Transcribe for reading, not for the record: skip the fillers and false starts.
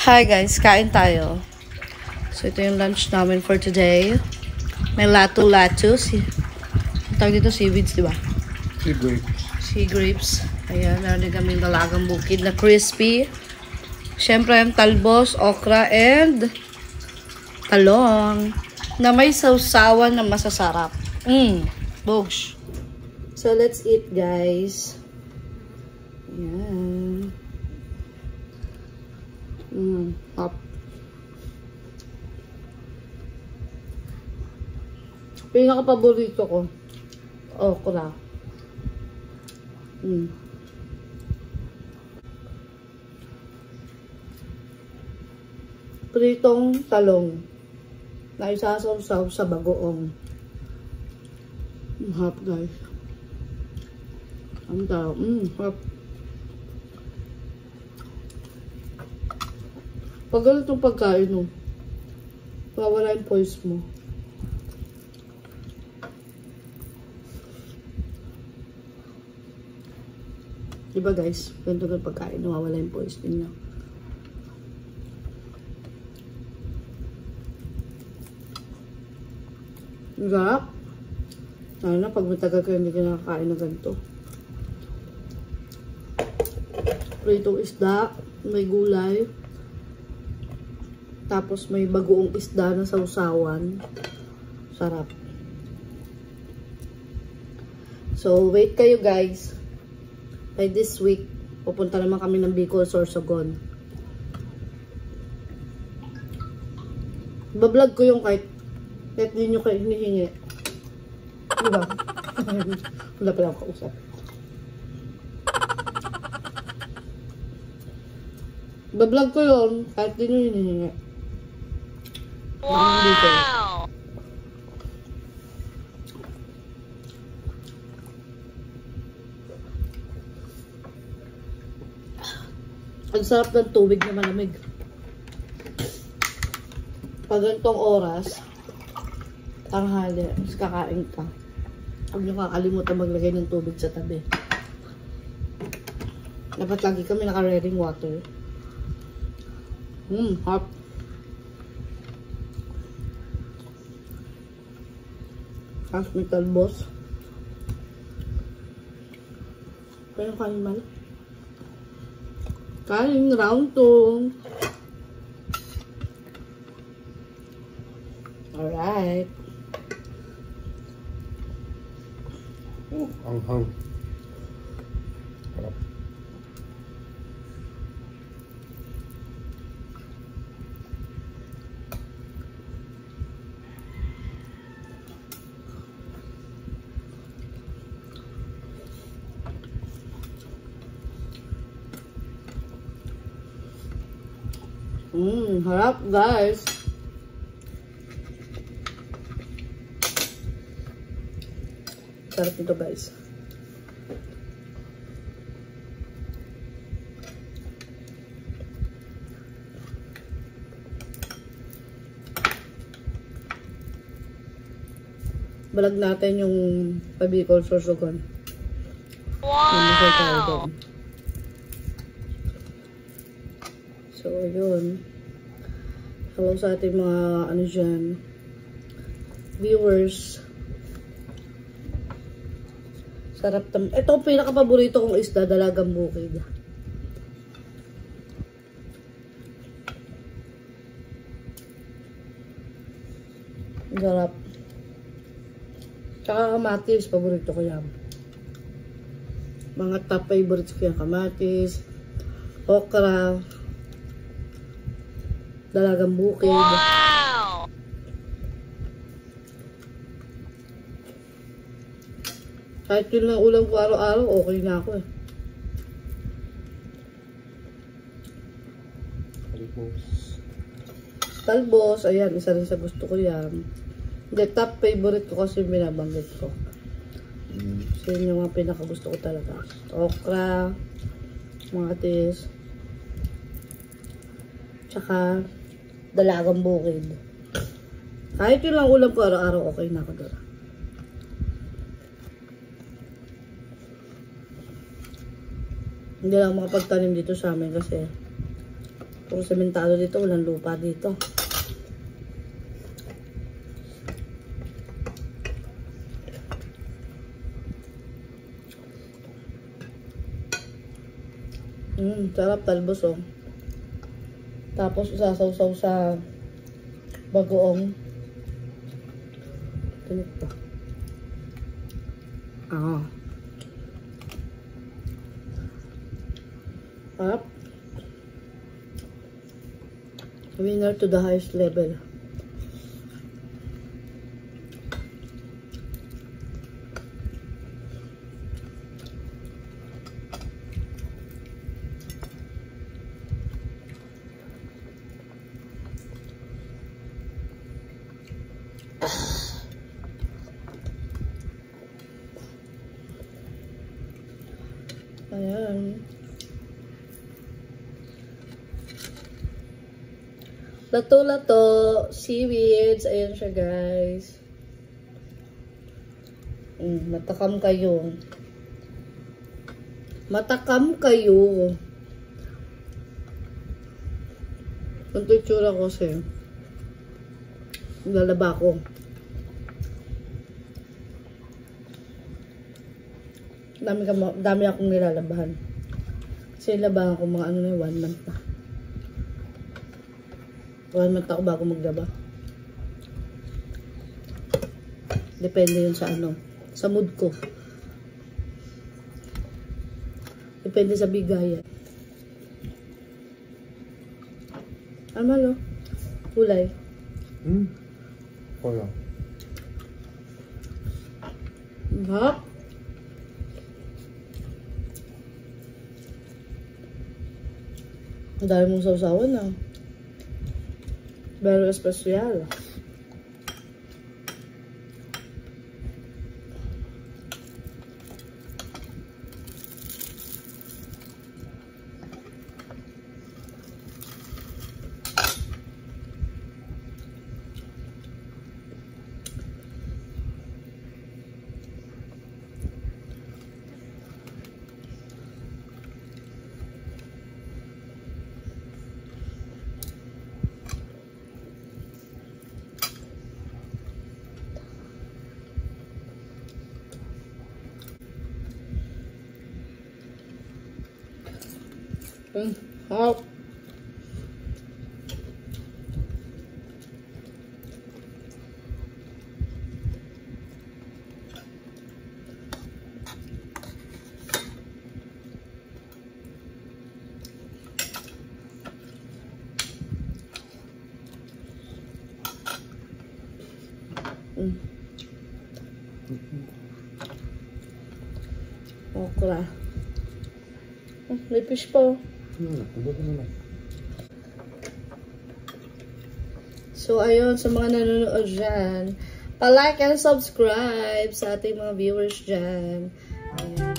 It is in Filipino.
Hi guys, kain tayo. So ito yung lunch namin for today. May lato-lato. Ang tawag dito, seaweeds, di ba? Sea grapes. Sea grapes. Ayan, meron din kaming dalagang bukid na crispy. Siyempre, yung talbos, okra, and talong. Na may sausawan na masasarap. Bogs. So let's eat, guys. Ayan. Hop. Pinaka-paborito ko, okra. Pritong talong na isasaw-saw sa bagoong. Hop, guys. Ang tao. Hop. Pag ganitong pagkain, mawala yung poise mo. Diba guys? Ganito yung pagkain, mawala yung poise din niya. Sarap. Lalo na pag matagal kayo hindi ka nakakain na ganito. Pritong isda, may gulay. Tapos may bagoong isda na sausawan. Sarap. So, wait kayo guys. By this week, pupunta naman kami ng Bicol, Sorsogon. Bablog ko yung kahit hindi nyo kayo hinihingi. Diba? Wala pala akong kausap. Bablog ko yun kahit hindi nyo hinihingi. Wow! Ang sarap ng tubig na malamig. Pag ganitong oras, tanghali, mas kakain ka. Huwag nyo kakalimutan maglagay ng tubig sa tabi. Dapat lagi kami naka-reading water. Hot. Tapos may talbos. Pero kanin man. Kanin round 2. Alright. Anghang. Harap. Harap guys. Sarap ito guys. Balag natin yung Bicol, Sorsogon. Wow! So, ayun. Hello sa ating mga viewers. Sarap ito ang pinaka-paborito kong isda, dalagang bukid. Sarap. Tsaka kamatis, paborito ko yan. Mga top favorites ko yan, kamatis, okra, dalagang bukid. Wow! Kahit yun lang ulam ko araw-araw, okay na ako eh. Talbos, ayan, isa rin sa gusto ko yan. The top favorite ko kasi yung binabanggit ko. So yun yung mga pinakagusto ko talaga. Okra, kamatis, tsaka dalagang bukid. Kahit yun lang ulam ko araw-araw, okay na ako doon. Hindi lang makapagtanim dito sa amin kasi Puro sementado dito, walang lupa dito. Sarap talbos oh. Tapos isasawsaw sa bagoong. Tinik pa. Sarap. Winner to the highest level. Ayan. Lato-lato, seaweeds. Ayan siya, guys. Matakam kayo. Matakam kayo. Ito yung tsura ko kasi. Lalaba ko. Dami akong nilalabahan. Kasi labahan ko mga 1 month na. 1 month ako bago maglaba. Depende yun sa sa mood ko. Depende sa bigayan. Malo. Kulay. Wala. Hap. Ang dami mong sausawan na. Pero espesyal. Hop. Okra. May fish pa. So, ayun, sa mga nanonood dyan, pa-like and subscribe sa ating mga viewers dyan. Ayan.